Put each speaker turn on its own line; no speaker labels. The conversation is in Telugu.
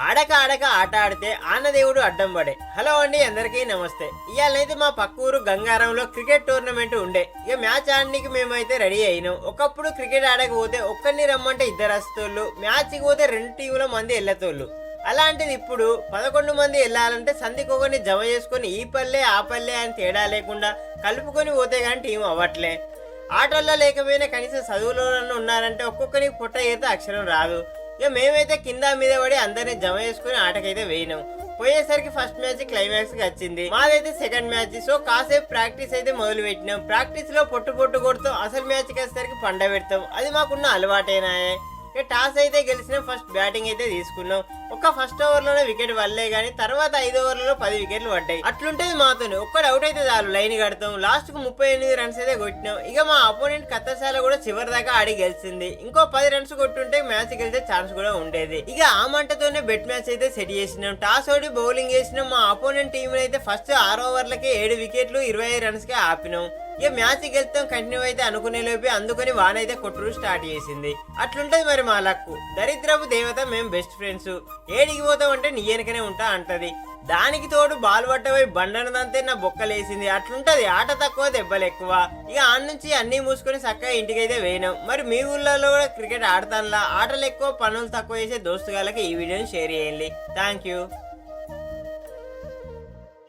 ఆడక ఆడక ఆట ఆడితే ఆనదేవుడు అడ్డం పడే. హలో అండి, అందరికీ నమస్తే. ఇవాళైతే మా పక్క ఊరు గంగారంలో క్రికెట్ టోర్నమెంట్ ఉండే. ఇక మ్యాచ్ ఆడడానికి మేమైతే రెడీ అయినాం. ఒకప్పుడు క్రికెట్ ఆడకపోతే ఒక్కరిని రమ్మంటే ఇద్దరు వస్తోళ్ళు, మ్యాచ్కి పోతే 2 టీముల మంది వెళ్ళతోళ్ళు. అలాంటిది ఇప్పుడు 11 మంది వెళ్ళాలంటే సంధికొకరిని జమ చేసుకుని ఈ పల్లె ఆ పల్లె అని తేడా లేకుండా కలుపుకొని పోతే కానీ టీం అవ్వట్లే. ఆటల్లో లేకపోయినా కనీసం చదువులో ఉన్నారంటే ఒక్కొక్కరికి పుట్ట ఏతే అక్షరం రాదు. ఇక మేమైతే కింద మీద పడి అందరినీ జమ చేసుకుని ఆటకైతే వేయినాం. పోయేసరికి ఫస్ట్ మ్యాచ్ క్లైమాక్స్ కి వచ్చింది. మాదైతే సెకండ్ మ్యాచ్. సో కాసేపు ప్రాక్టీస్ అయితే మొదలు పెట్టినాం. ప్రాక్టీస్ లో పొట్టు కొడుతాం, అసలు మ్యాచ్ కి వచ్చేసరికి పండ పెడతాం. అది మాకున్న అలవాటేనాయే. ఇక టాస్ అయితే గెలిచినాం. ఫస్ట్ బ్యాటింగ్ అయితే తీసుకున్నాం. ఒక ఫస్ట్ ఓవర్ లోనే వికెట్ వల్లే గానీ తర్వాత 5 ఓవర్లలో 10 వికెట్లు పడ్డాయి. అట్లుంటేది మాతోనే. ఒక్కడు అవుట్ అయితే చాలు లైన్ కడతాం. లాస్ట్ కు 38 రన్స్ అయితే కొట్టినాం. ఇక మా అపోనెంట్ కత్తశాల కూడా చివరి దాకా ఆడి గెలిచింది. ఇంకో 10 రన్స్ కొట్టుంటే మ్యాచ్ గెలిచే ఛాన్స్ కూడా ఉండేది. ఇక ఆ మంటతోనే బెట్ మ్యాచ్ అయితే సెట్ చేసినాం. టాస్ ఓడి బౌలింగ్ చేసినాం. మా అపోనెంట్ టీం అయితే ఫస్ట్ 6 ఓవర్లకే 7 వికెట్లు 25 రన్స్ కే ఆపినాం. ఇక మ్యాచ్ గెలుస్తాం కంటిన్యూ అయితే అనుకునే లోపే అందుకని వానైతే కొట్టుడు స్టార్ట్ చేసింది. అట్లుంటది మరి మా లక్కు. దరిద్రపు దేవత మేము బెస్ట్ ఫ్రెండ్స్. ఏడికి పోతాం అంటే నీ వెనకనే ఉంటా అంటది. దానికి తోడు బాల్ పట్టబోయి బండనదంతే నా బొక్కలేసింది. అట్లుంటది. ఆట తక్కువ దెబ్బలు ఎక్కువ. ఇక ఆడ నుంచి అన్ని మూసుకొని చక్కగా ఇంటికైతే వేయినాం. మరి మీ ఊళ్ళలో కూడా క్రికెట్ ఆడతానులా? ఆటలు ఎక్కువ పనులు తక్కువ చేసే దోస్తుగాళ్ళకి ఈ వీడియోని షేర్ చేయండి. Thank you.